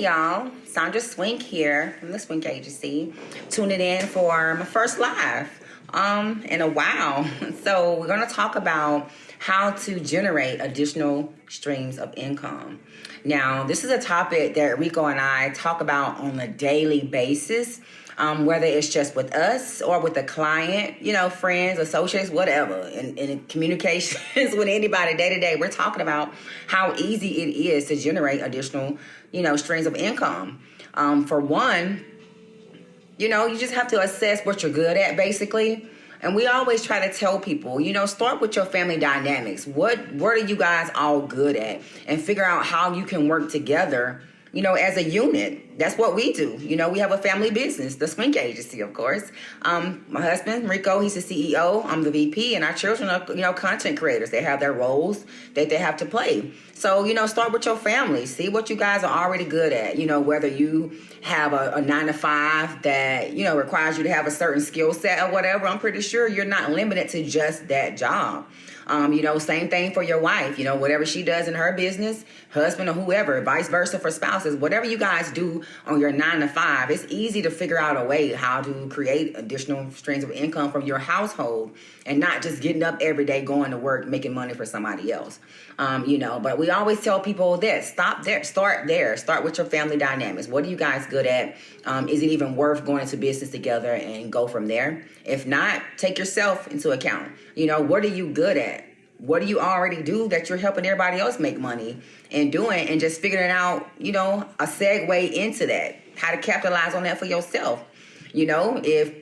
y'all. Sandra Swink here from the Swink Agency. Tuning in for my first live in a while. So we're going to talk about how to generate additional streams of income. Now, this is a topic that Rico and I talk about on a daily basis, whether it's just with us or with a client, friends, associates, whatever. In communications with anybody day to day, we're talking about how easy it is to generate additional, streams of income. For one, you just have to assess what you're good at, basically. And we always try to tell people, start with your family dynamics. What are you guys all good at? And figure out how you can work together, as a unit. That's what we do. We have a family business, the Swink Agency, of course. My husband, Rico, he's the CEO. I'm the VP, and our children are, content creators. They have their roles that they have to play. So, start with your family. See what you guys are already good at. Whether you have a 9-to-5 that, requires you to have a certain skill set or whatever, I'm pretty sure you're not limited to just that job. Same thing for your wife, whatever she does in her business, husband or whoever, vice versa for spouses, whatever you guys do on your 9-to-5, it's easy to figure out a way how to create additional streams of income from your household and not just getting up every day, going to work, making money for somebody else. But we always tell people this, start with your family dynamics. What are you guys good at? Is it even worth going into business together and go from there? If not, take yourself into account. What are you good at? What do you already do that you're helping everybody else make money and doing, and just figuring out, a segue into that, how to capitalize on that for yourself. If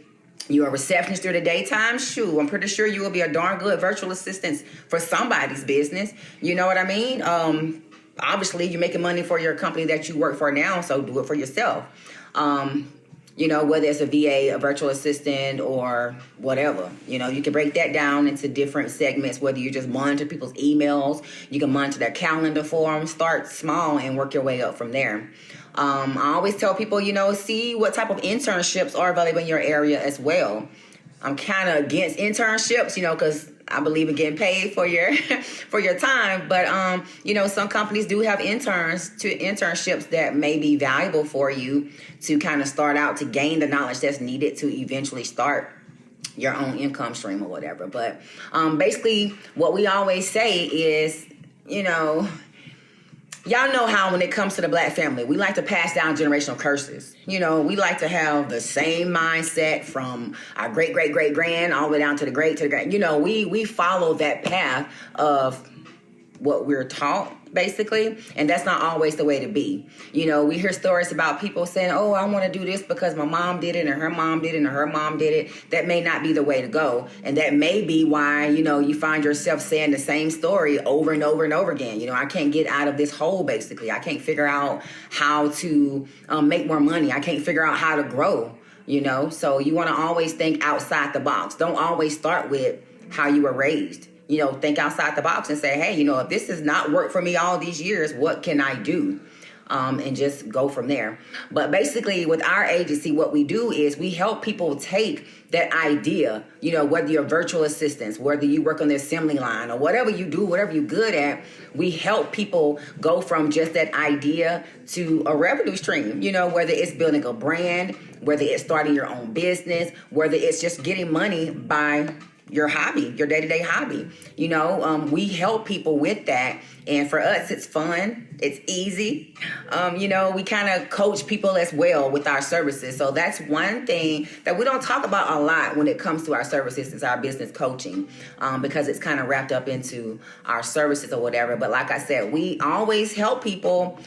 you're a receptionist through the daytime, I'm pretty sure you will be a darn good virtual assistant for somebody's business. You know what I mean? Obviously, you're making money for your company that you work for now, so do it for yourself. Whether it's a VA, a virtual assistant, or whatever. You can break that down into different segments, whether you just monitor people's emails, you can monitor their calendar for them, start small and work your way up from there. I always tell people, see what type of internships are available in your area as well. I'm kind of against internships, because I believe in getting paid for your for your time. But, some companies do have internships that may be valuable for you to kind of start out to gain the knowledge that's needed to eventually start your own income stream or whatever. But basically what we always say is, y'all know how when it comes to the Black family, we like to pass down generational curses. We like to have the same mindset from our great-great-great-grand all the way down to the great to the great. We follow that path of what we're taught, basically, and that's not always the way to be. We hear stories about people saying, oh, I want to do this because my mom did it and her mom did it and her mom did it. That may not be the way to go, and that may be why, you find yourself saying the same story over and over and over again. I can't get out of this hole, basically. I can't figure out how to make more money. I can't figure out how to grow, So you want to always think outside the box. Don't always start with how you were raised. Think outside the box and say, hey, if this has not worked for me all these years, what can I do? And just go from there. But basically with our agency, what we do is we help people take that idea, whether you're virtual assistants, whether you work on the assembly line or whatever you do, whatever you're good at, we help people go from just that idea to a revenue stream, whether it's building a brand, whether it's starting your own business, whether it's just getting money by your hobby, your day-to-day hobby. We help people with that. And for us, it's fun. It's easy. We kind of coach people as well with our services. So that's one thing that we don't talk about a lot when it comes to our services is our business coaching, because it's kind of wrapped up into our services or whatever. But like I said, we always help people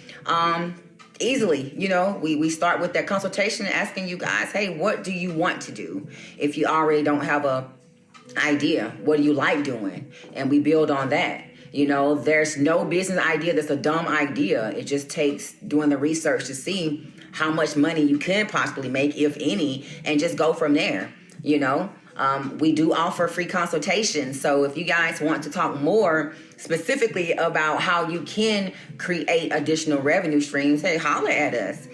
easily. We start with that consultation and asking you guys, hey, what do you want to do? If you already don't have a idea, what do you like doing? And we build on that. There's no business idea that's a dumb idea. It just takes doing the research to see how much money you can possibly make, if any, and just go from there. We do offer free consultations. So if you guys want to talk more specifically about how you can create additional revenue streams, hey, holler at us,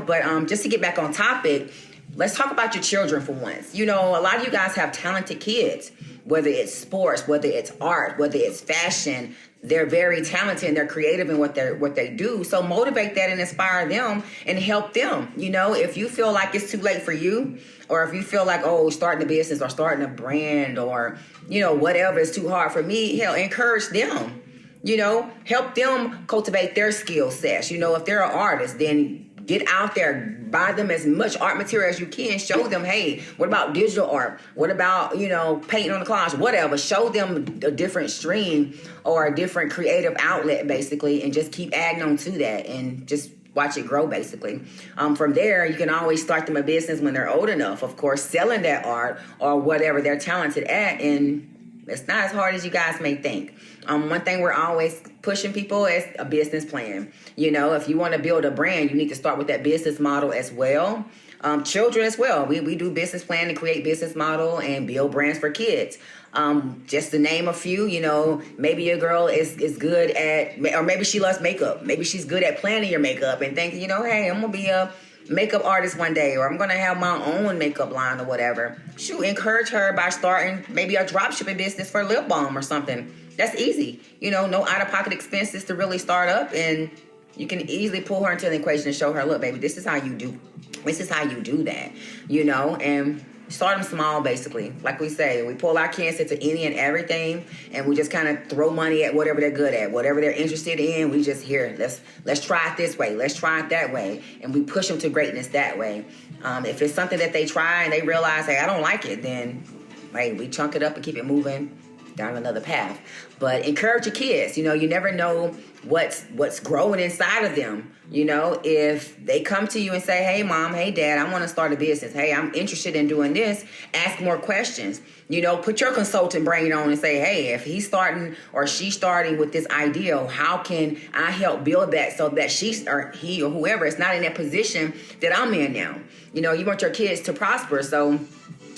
But just to get back on topic, let's talk about your children for once. You know, a lot of you guys have talented kids, whether it's sports, whether it's art, whether it's fashion. They're very talented and they're creative in what they do. So motivate that and inspire them and help them. You know, if you feel like it's too late for you, or if you feel like, oh, starting a business or starting a brand or, you know, whatever is too hard for me, hell, encourage them. You know, help them cultivate their skill sets. You know, if they're an artist, then get out there, buy them as much art material as you can. Show them, hey, what about digital art? What about, you know, painting on the collage? Whatever. Show them a different stream or a different creative outlet, basically, and just keep adding on to that and just watch it grow, basically. From there, you can always start them a business when they're old enough, of course, selling that art or whatever they're talented at. And it's not as hard as you guys may think. One thing we're always pushing people is a business plan. You know, if you want to build a brand, you need to start with that business model as well. Children as well. We do business plan and create business model and build brands for kids. Just to name a few, you know, maybe your girl is good at, or maybe she loves makeup. Maybe she's good at planning your makeup and thinking, you know, hey, I'm going to be a makeup artist one day, or I'm going to have my own makeup line or whatever. Shoot, encourage her by starting maybe a drop shipping business for lip balm or something. That's easy. You know, no out-of-pocket expenses to really start up, and you can easily pull her into the equation and show her, look, baby, this is how you do that, you know, and start them small, basically. Like we say, we pull our kids into any and everything, and we just kind of throw money at whatever they're good at, whatever they're interested in. We just let's try it this way, let's try it that way, and we push them to greatness that way. If it's something that they try and they realize, hey, I don't like it, then hey, we chunk it up and keep it moving down another path. But encourage your kids. You know, you never know what's growing inside of them. You know, if they come to you and say, hey, mom, hey, dad, I want to start a business. Hey, I'm interested in doing this. Ask more questions. You know, put your consultant brain on and say, hey, if he's starting or she's starting with this idea, how can I help build that so that she or he or whoever is not in that position that I'm in now? You know, you want your kids to prosper, so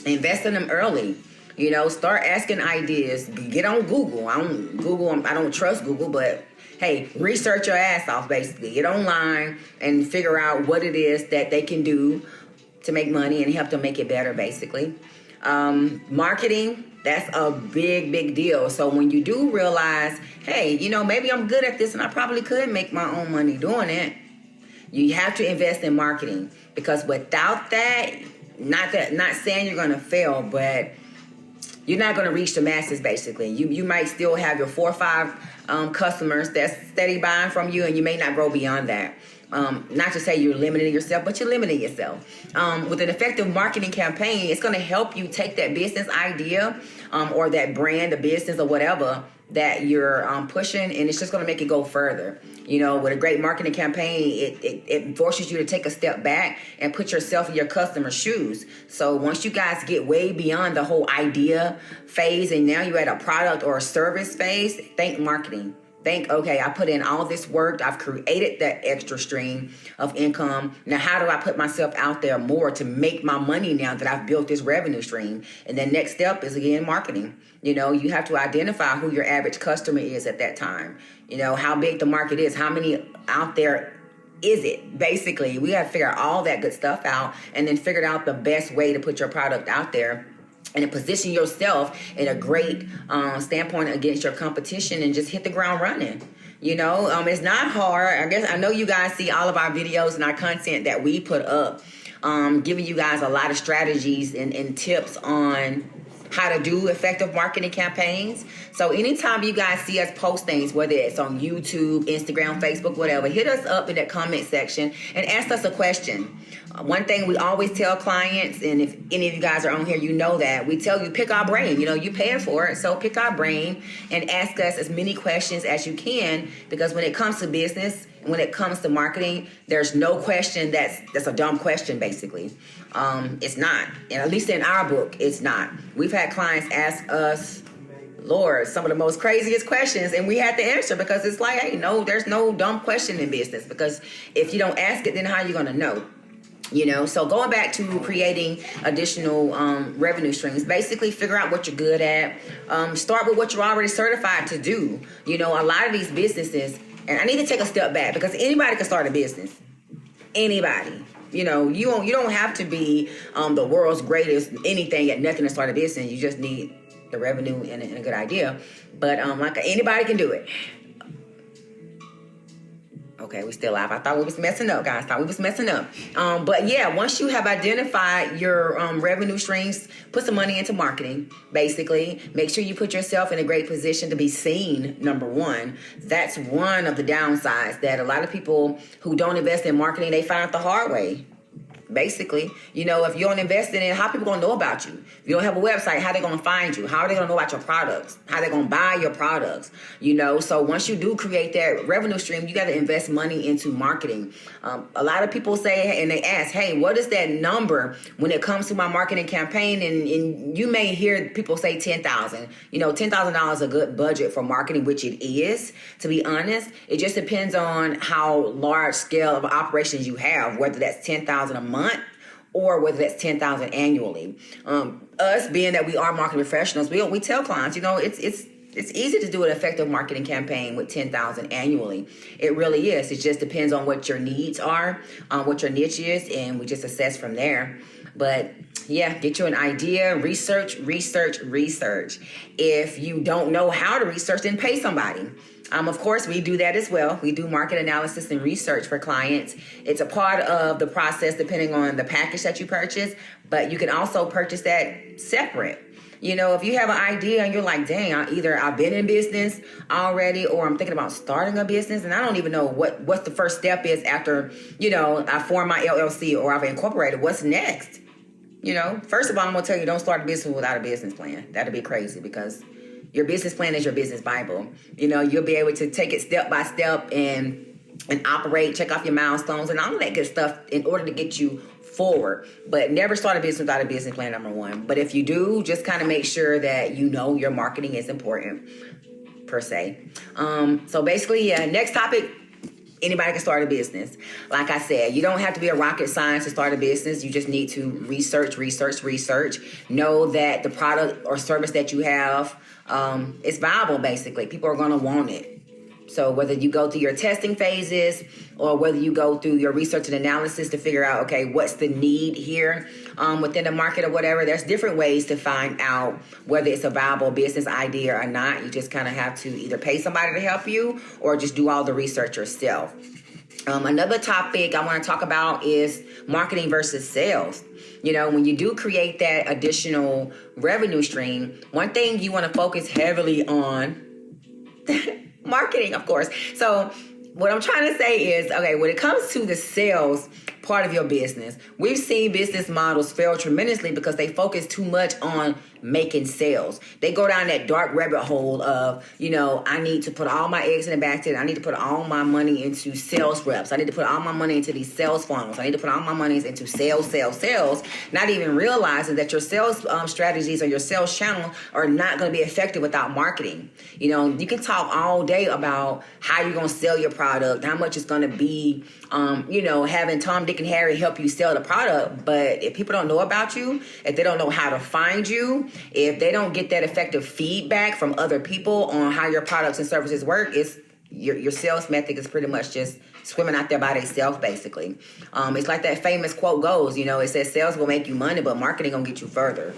invest in them early. You know, start asking ideas. Get on Google. I don't trust Google, but hey, research your ass off, basically. Get online and figure out what it is that they can do to make money and help them make it better, basically. Marketing, that's a big deal. So when you do realize, hey, you know, maybe I'm good at this and I probably could make my own money doing it, you have to invest in marketing, because without that, not saying you're going to fail, but you're not going to reach the masses, basically. You might still have your 4 or 5 customers that's steady buying from you, and you may not grow beyond that. Not to say you're limiting yourself, but you're limiting yourself. With an effective marketing campaign, it's going to help you take that business idea or that brand, the business or whatever that you're pushing, and it's just going to make it go further. You know, with a great marketing campaign, it forces you to take a step back and put yourself in your customer's shoes. So once you guys get way beyond the whole idea phase and now you're at a product or a service phase, think marketing. Think, okay, I put in all this work. I've created that extra stream of income. Now, how do I put myself out there more to make my money now that I've built this revenue stream? And then next step is, again, marketing. You know, you have to identify who your average customer is at that time. You know, how big the market is, how many out there is it? Basically, we got to figure all that good stuff out and then figure out the best way to put your product out there and to position yourself in a great standpoint against your competition and just hit the ground running. You know, it's not hard. I know you guys see all of our videos and our content that we put up, giving you guys a lot of strategies and tips on how to do effective marketing campaigns. So anytime you guys see us post things, whether it's on YouTube, Instagram, Facebook, whatever, hit us up in that comment section and ask us a question. One thing we always tell clients, and if any of you guys are on here, you know that, we tell you pick our brain. You know, you paying for it, so pick our brain and ask us as many questions as you can, because when it comes to business, when it comes to marketing, there's no question that's a dumb question, basically. It's not. And at least in our book, it's not. We've had clients ask us, Lord, some of the most craziest questions, and we had to answer, because it's like, hey, no, there's no dumb question in business, because if you don't ask it, then how are you going to know? You know, so going back to creating additional revenue streams, basically figure out what you're good at. Start with what you're already certified to do. You know, a lot of these businesses, and I need to take a step back, because anybody can start a business. Anybody. you don't have to be the world's greatest anything at nothing to start a business. You just need the revenue and a good idea. But like anybody can do it. Okay, we still live. I thought we was messing up, guys. But yeah, once you have identified your revenue streams, put some money into marketing, basically. Make sure you put yourself in a great position to be seen, number one. That's one of the downsides that a lot of people who don't invest in marketing, they find out the hard way. Basically, if you don't invest in it, how people gonna know about you? If you don't have a website, how they gonna find you? How are they gonna know about your products? How they gonna buy your products? So once you do create that revenue stream, you got to invest money into marketing. A lot of people say, and they ask, hey, what is that number when it comes to my marketing campaign? And you may hear people say $10,000. $10,000 is a good budget for marketing, which it is, to be honest. It just depends on how large scale of operations you have, whether that's $10,000 a month or whether that's $10,000 annually. Us being that we are marketing professionals, we tell clients, it's easy to do an effective marketing campaign with $10,000 annually. It really is. It just depends on what your needs are, what your niche is, and we just assess from there. But yeah, get you an idea, research. If you don't know how to research, then pay somebody. Of course, we do that as well. We do market analysis and research for clients. It's a part of the process depending on the package that you purchase, but you can also purchase that separate. If you have an idea and you're like, dang, I've been in business already, or I'm thinking about starting a business and I don't even know what the first step is after, I form my LLC or I've incorporated. What's next? First of all, I'm going to tell you, don't start a business without a business plan. That'd be crazy because your business plan is your business Bible. You'll be able to take it step by step and operate, check off your milestones and all that good stuff in order to get you forward. But never start a business without a business plan, number one. But if you do, just kind of make sure that your marketing is important, per se. So basically, yeah, next topic. Anybody can start a business. Like I said, you don't have to be a rocket scientist to start a business. You just need to research. Know that the product or service that you have is viable, basically. People are going to want it. So whether you go through your testing phases or whether you go through your research and analysis to figure out, okay, what's the need here within the market or whatever, there's different ways to find out whether it's a viable business idea or not. You just kind of have to either pay somebody to help you or just do all the research yourself. Another topic I want to talk about is marketing versus sales. When you do create that additional revenue stream, one thing you want to focus heavily on marketing, of course. So what I'm trying to say is, okay, when it comes to the sales part of your business, we've seen business models fail tremendously because they focus too much on making sales. They go down that dark rabbit hole of, I need to put all my eggs in the basket. I need to put all my money into sales reps. I need to put all my money into these sales funnels. I need to put all my money into sales, not even realizing that your sales strategies or your sales channel are not going to be effective without marketing. You can talk all day about how you're going to sell your product, how much it's going to be, having Tom, Dick, and Harry help you sell the product. But if people don't know about you, if they don't know how to find you, if they don't get that effective feedback from other people on how your products and services work, it's your sales method is pretty much just swimming out there by themselves, basically. It's like that famous quote goes, it says sales will make you money, but marketing gonna get you further,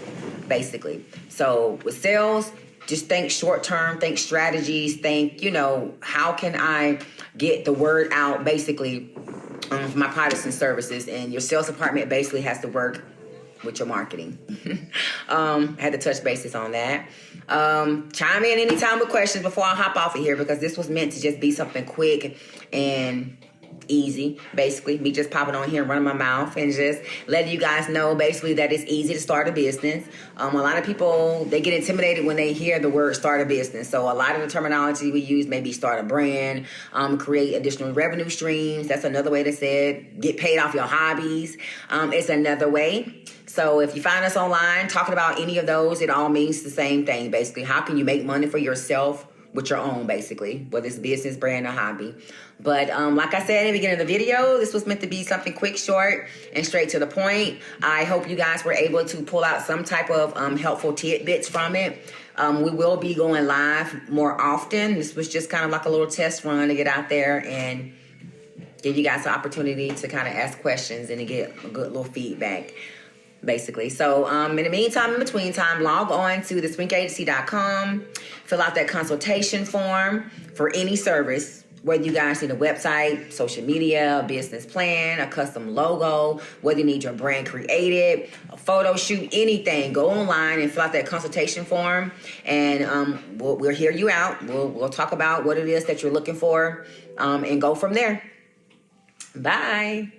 basically. So with sales, just think short term, think strategies, think, how can I get the word out, basically, for my products and services. And your sales department basically has to work with your marketing. I had to touch bases on that. Chime in anytime with questions before I hop off of here, because this was meant to just be something quick and easy, basically. Me just popping on here and running my mouth and just letting you guys know basically that it's easy to start a business. A lot of people, they get intimidated when they hear the word start a business. So a lot of the terminology we use, maybe start a brand, create additional revenue streams. That's another way to say it. Get paid off your hobbies. It's another way. So if you find us online talking about any of those, it all means the same thing, basically. How can you make money for yourself with your own, basically, whether it's business, brand, or hobby. But like I said in the beginning of the video, this was meant to be something quick, short, and straight to the point. I hope you guys were able to pull out some type of helpful tidbits from it. We will be going live more often. This was just kind of like a little test run to get out there and give you guys the opportunity to kind of ask questions and to get a good little feedback, basically. So in the meantime, in between time, log on to theswinkagency.com, fill out that consultation form for any service, whether you guys need a website, social media, a business plan, a custom logo, whether you need your brand created, a photo shoot, anything. Go online and fill out that consultation form, and we'll hear you out. We'll talk about what it is that you're looking for, and go from there. Bye.